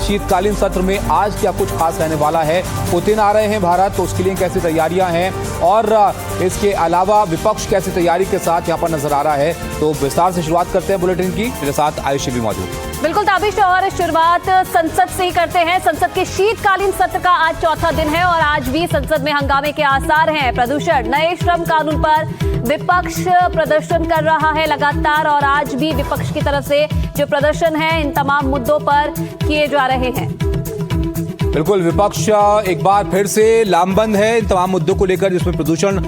शीतकालीन सत्र में आज क्या कुछ खास रहने वाला है। पुतिन आ रहे हैं भारत, तो उसके लिए कैसी तैयारियां हैं और इसके अलावा विपक्ष कैसी तैयारी के साथ यहाँ पर नजर आ रहा है। तो विस्तार से शुरुआत करते हैं बुलेटिन की। मेरे साथ आयुषी भी मौजूद है। बिल्कुल ताबिश, और शुरुआत संसद से ही करते हैं। संसद के शीतकालीन सत्र का आज चौथा दिन है और आज भी संसद में हंगामे के आसार हैं। प्रदूषण, नए श्रम कानून पर विपक्ष प्रदर्शन कर रहा है लगातार और आज भी विपक्ष की तरफ से जो प्रदर्शन है इन तमाम मुद्दों पर किए जा रहे हैं। बिल्कुल, विपक्ष एक बार फिर से लामबंद है इन तमाम मुद्दों को लेकर, जिसमें प्रदूषण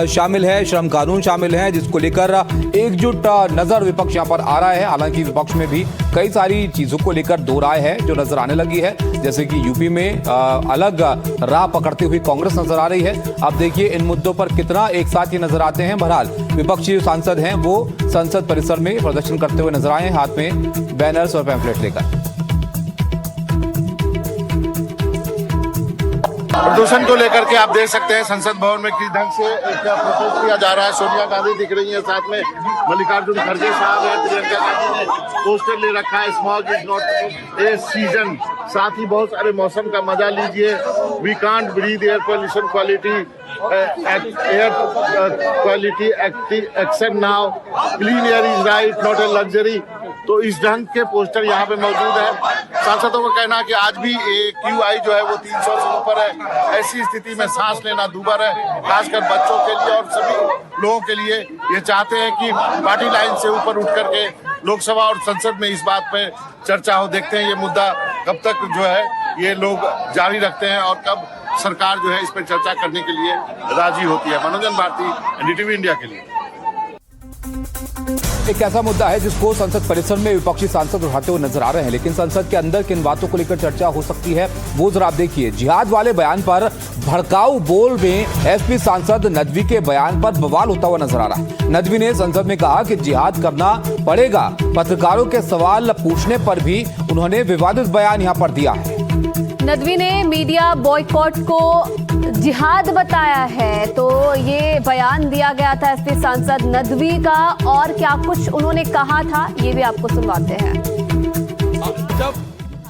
शामिल है, श्रम कानून शामिल है, जिसको लेकर एकजुट नजर विपक्ष यहां पर आ रहा है। हालांकि विपक्ष में भी कई सारी चीजों को लेकर दो राय है जो नजर आने लगी है, जैसे कि यूपी में अलग राह पकड़ती हुई कांग्रेस नजर आ रही है। अब देखिए इन मुद्दों पर कितना एक साथ ही नजर आते हैं। बहरहाल विपक्षी जो सांसद हैं वो संसद परिसर में प्रदर्शन करते हुए नजर आए हैं, हाथ में बैनर्स और पैम्फलेट लेकर। प्रदूषण को लेकर के आप देख सकते हैं संसद भवन में किस ढंग से एक प्रोटेस्ट किया जा रहा है। सोनिया गांधी दिख रही है, साथ में मल्लिकार्जुन खड़गे साहब है, प्रियंका गांधी ने पोस्टर ले रखा है, smog is not a season. साथ ही बहुत सारे मौसम का मजा लीजिए। We can't breathe air pollution quality air quality action now, clean air is right not a luxury. तो इस ढंग के पोस्टर यहाँ पे मौजूद है। सांसदों का कहना है कि आज भी AQI जो है वो 300 से ऊपर है। ऐसी स्थिति में सांस लेना दूभर है, खासकर बच्चों के लिए और सभी लोगों के लिए। ये चाहते हैं कि पार्टी लाइन से ऊपर उठ करके लोकसभा और संसद में इस बात पे चर्चा हो। देखते हैं ये मुद्दा कब तक जो है ये लोग जारी रखते हैं और कब सरकार जो है इस पर चर्चा करने के लिए राजी होती है। मनोरंजन भारती, NDTV इंडिया के लिए। एक ऐसा मुद्दा है जिसको संसद परिसर में विपक्षी सांसद उठाते हुए नजर आ रहे हैं, लेकिन संसद के अंदर किन बातों को लेकर चर्चा हो सकती है वो जरा आप देखिए। जिहाद वाले बयान पर भड़काऊ बोल में एसपी सांसद नदवी के बयान पर बवाल होता हुआ नजर आ रहा है। नदवी ने संसद में कहा कि जिहाद करना पड़ेगा। पत्रकारों के सवाल पूछने पर भी उन्होंने विवादित बयान यहाँ पर दिया है। नदवी ने मीडिया बॉयकॉट को जिहाद बताया है, तो ये बयान दिया गया था एसपी सांसद नदवी का, और क्या कुछ उन्होंने कहा था ये भी आपको सुनवाते हैं।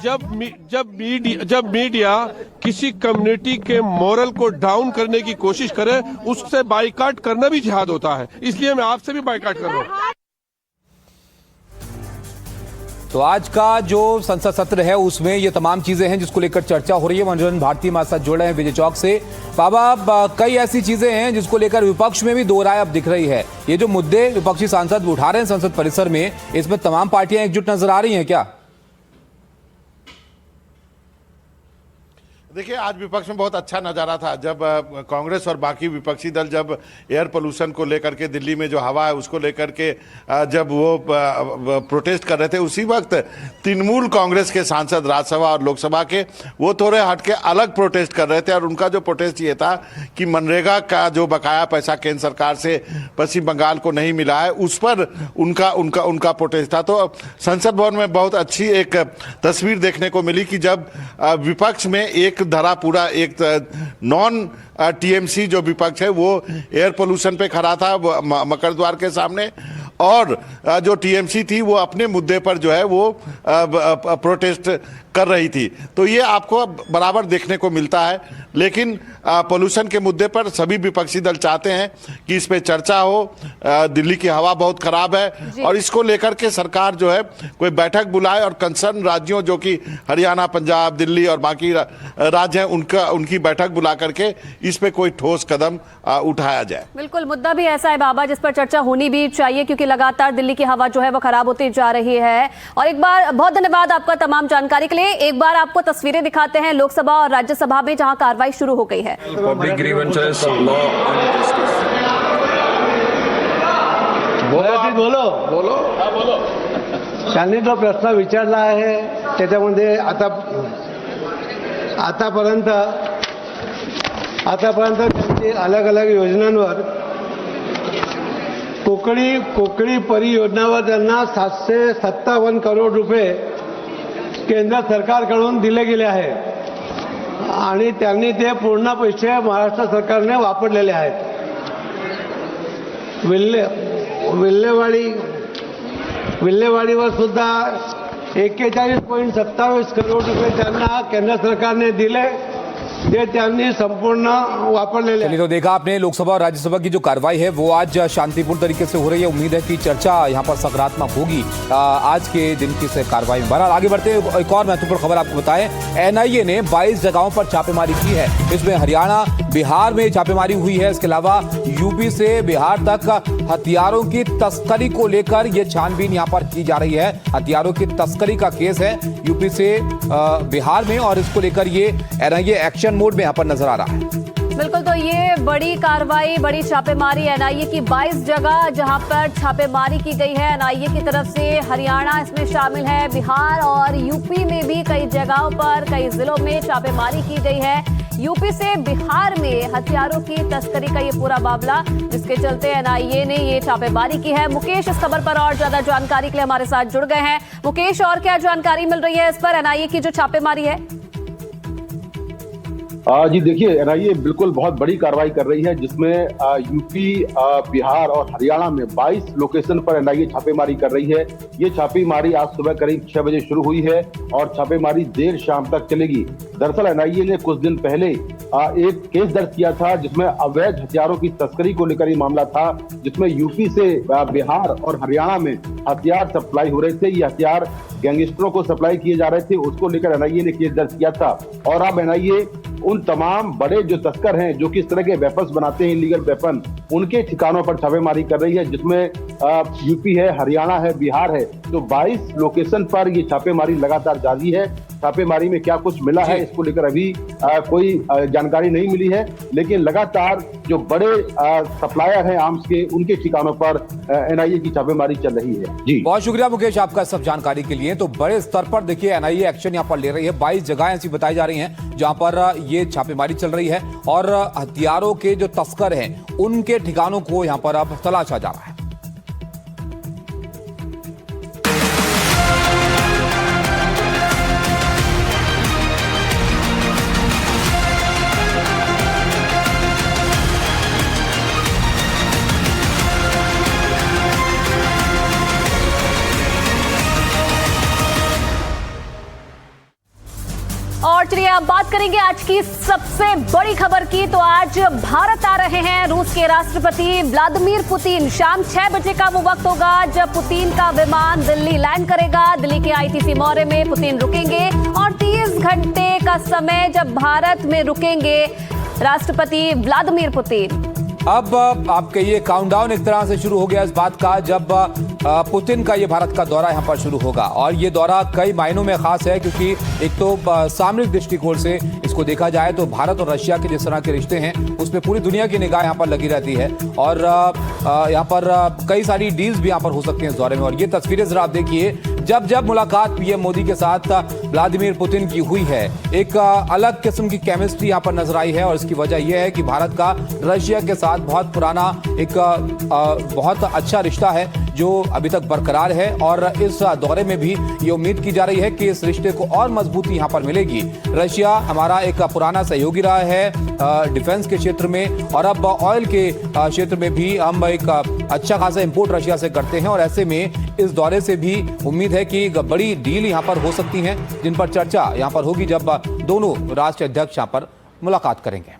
जब मीडिया किसी कम्युनिटी के मोरल को डाउन करने की कोशिश करे, उससे बाइकाट करना भी जिहाद होता है। इसलिए मैं आपसे भी बाइकाट कर रहा हूँ। तो आज का जो संसद सत्र है उसमें ये तमाम चीजें हैं जिसको लेकर चर्चा हो रही है। मनोरंजन भारती हमारे साथ जुड़ रहे हैं विजय चौक से। बाबा, कई ऐसी चीजें हैं जिसको लेकर विपक्ष में भी दो राय अब दिख रही है। ये जो मुद्दे विपक्षी सांसद उठा रहे हैं संसद परिसर में, इसमें तमाम पार्टियां एकजुट नजर आ रही हैं क्या? देखिए, आज विपक्ष में बहुत अच्छा नज़ारा था जब कांग्रेस और बाकी विपक्षी दल जब एयर पोल्यूशन को लेकर के, दिल्ली में जो हवा है उसको लेकर के जब वो प्रोटेस्ट कर रहे थे, उसी वक्त तृणमूल कांग्रेस के सांसद राज्यसभा और लोकसभा के वो थोड़े हटके अलग प्रोटेस्ट कर रहे थे। और उनका जो प्रोटेस्ट ये था कि मनरेगा का जो बकाया पैसा केंद्र सरकार से पश्चिम बंगाल को नहीं मिला है, उस पर उनका प्रोटेस्ट था। तो संसद भवन में बहुत अच्छी एक तस्वीर देखने को मिली कि जब विपक्ष में एक धरा पूरा एक नॉन TMC जो विपक्ष है वो एयर पोल्यूशन पे खड़ा था मकर द्वार के सामने, और जो TMC थी वो अपने मुद्दे पर जो है वो प्रोटेस्ट कर रही थी। तो ये आपको बराबर देखने को मिलता है। लेकिन पोल्यूशन के मुद्दे पर सभी विपक्षी दल चाहते हैं कि इस पे चर्चा हो। दिल्ली की हवा बहुत खराब है और इसको लेकर के सरकार जो है कोई बैठक बुलाए और कंसर्न राज्यों जो कि हरियाणा, पंजाब, दिल्ली और बाकी राज्य हैं उनकी बैठक बुला करके इस पे कोई ठोस कदम उठाया जाए। बिल्कुल, मुद्दा भी ऐसा है बाबा जिस पर चर्चा होनी भी चाहिए, क्योंकि लगातार दिल्ली की हवा जो है वो खराब होती जा रही है। और एक बार बहुत धन्यवाद आपका तमाम जानकारी के लिए। एक बार आपको तस्वीरें दिखाते हैं लोकसभा और राज्यसभा में जहां कार्रवाई शुरू हो गई है। Public grievances law and justice. बोलो त्यांनी जो प्रश्न विचारला आहे त्याच्यामध्ये आतापर्यंत त्यांची अलग अलग योजनांवर कोकणी परियोजनावर त्यांना 757 करोड रुपये केंद्र सरकारकडून दिले गेले आहे आणि त्यांनी ते पूर्ण पैसे महाराष्ट्र सरकारने वापरलेले आहेत। विल्हेवाडीवर सुद्धा 41.27 करोड रुपये त्यांना केंद्र सरकारने दिले, ते त्यांनी संपूर्ण वापरलेले चलिए, तो देखा आपने लोकसभा और राज्यसभा की जो कार्रवाई है वो आज शांतिपूर्ण तरीके से हो रही है। उम्मीद है कि चर्चा यहाँ पर सकारात्मक होगी आज के दिन की इस कार्रवाई में। बहरहाल आगे बढ़ते एक और महत्वपूर्ण खबर आपको बताएं, एनआईए ने 22 जगहों पर छापेमारी की है। इसमें हरियाणा, बिहार में छापेमारी हुई है। इसके अलावा यूपी से बिहार तक हथियारों की तस्करी को लेकर यह छानबीन यहाँ पर की जा रही है। हथियारों की तस्करी का केस है यूपी से बिहार में, और इसको लेकर ये एनआईए एक्शन मोड में यहाँ पर नजर आ रहा है। बिल्कुल, तो ये बड़ी कार्रवाई, बड़ी छापेमारी एनआईए की 22 जगह जहां पर छापेमारी की गई है एनआईए की तरफ से। हरियाणा इसमें शामिल है, बिहार और यूपी में भी कई जगहों पर, कई जिलों में छापेमारी की गई है। यूपी से बिहार में हथियारों की तस्करी का ये पूरा मामला, जिसके चलते एनआईए ने ये छापेमारी की है। मुकेश इस खबर पर और ज्यादा जानकारी के लिए हमारे साथ जुड़ गए हैं। मुकेश, और क्या जानकारी मिल रही है इस पर, एनआईए की जो छापेमारी है? जी देखिए, एनआईए बिल्कुल बहुत बड़ी कार्रवाई कर रही है, जिसमें यूपी, बिहार और हरियाणा में 22 लोकेशन पर एनआईए छापेमारी कर रही है। ये छापेमारी आज सुबह करीब 6 बजे शुरू हुई है और छापेमारी देर शाम तक चलेगी। दरअसल एनआईए ने कुछ दिन पहले एक केस दर्ज किया था, जिसमें अवैध हथियारों की तस्करी को लेकर ये मामला था, जिसमें यूपी से बिहार और हरियाणा में हथियार सप्लाई हो रहे थे। ये हथियार गैंगस्टरों को सप्लाई किए जा रहे थे, उसको लेकर एनआईए ने केस दर्ज किया था। और अब एनआईए उन तमाम बड़े जो तस्कर हैं, जो कि इस तरह के वेपन्स बनाते हैं, इलीगल वेपन, उनके ठिकानों पर छापेमारी कर रही है, जिसमें यूपी है, हरियाणा है, बिहार है। तो 22 लोकेशन पर ये छापेमारी लगातार जारी है। छापेमारी में क्या कुछ मिला है, इसको लेकर अभी कोई जानकारी नहीं मिली है, लेकिन लगातार जो बड़े सप्लायर हैं आर्म्स के, उनके ठिकानों पर एनआईए की छापेमारी चल रही है। जी, बहुत शुक्रिया मुकेश आपका सब जानकारी के लिए। तो बड़े स्तर पर देखिए एनआईए एक्शन यहाँ पर ले रही है। 22 जगह ऐसी बताई जा रही हैं जहां पर ये छापेमारी चल रही है, और हथियारों के जो तस्कर हैं उनके ठिकानों को यहां पर अब तलाशा जा रहा है। और चलिए अब बात करेंगे आज की सबसे बड़ी खबर की। तो आज भारत आ रहे हैं रूस के राष्ट्रपति व्लादिमीर पुतिन। शाम 6 बजे का वो वक्त होगा जब पुतिन का विमान दिल्ली लैंड करेगा। दिल्ली के आईटीसी मौर्य में पुतिन रुकेंगे और 30 घंटे का समय जब भारत में रुकेंगे राष्ट्रपति व्लादिमीर पुतिन। अब आपके ये काउंटडाउन एक तरह से शुरू हो गया इस बात का, जब पुतिन का ये भारत का दौरा यहाँ पर शुरू होगा। और ये दौरा कई मायनों में खास है, क्योंकि एक तो सामरिक दृष्टिकोण से इसको देखा जाए तो भारत और रशिया के जिस तरह के रिश्ते हैं उसमें पूरी दुनिया की निगाह यहाँ पर लगी रहती है, और यहाँ पर कई सारी डील्स भी यहाँ पर हो सकती हैं इस दौरे में। और ये तस्वीरें जरा आप देखिए, जब जब मुलाकात पीएम मोदी के साथ व्लादिमीर पुतिन की हुई है, एक अलग किस्म की केमिस्ट्री यहाँ पर नजर आई है। और इसकी वजह यह है कि भारत का रशिया के साथ बहुत पुराना एक बहुत अच्छा रिश्ता है जो अभी तक बरकरार है। और इस दौरे में भी ये उम्मीद की जा रही है कि इस रिश्ते को और मजबूती यहाँ पर मिलेगी। रशिया हमारा एक पुराना सहयोगी रहा है डिफेंस के क्षेत्र में, और अब ऑयल के क्षेत्र में भी हम एक अच्छा खासा इंपोर्ट रशिया से करते हैं। और ऐसे में इस दौरे से भी उम्मीद है कि बड़ी डील यहाँ पर हो सकती हैं, जिन पर चर्चा यहाँ पर होगी जब दोनों राष्ट्रीय अध्यक्ष यहाँ पर मुलाकात करेंगे।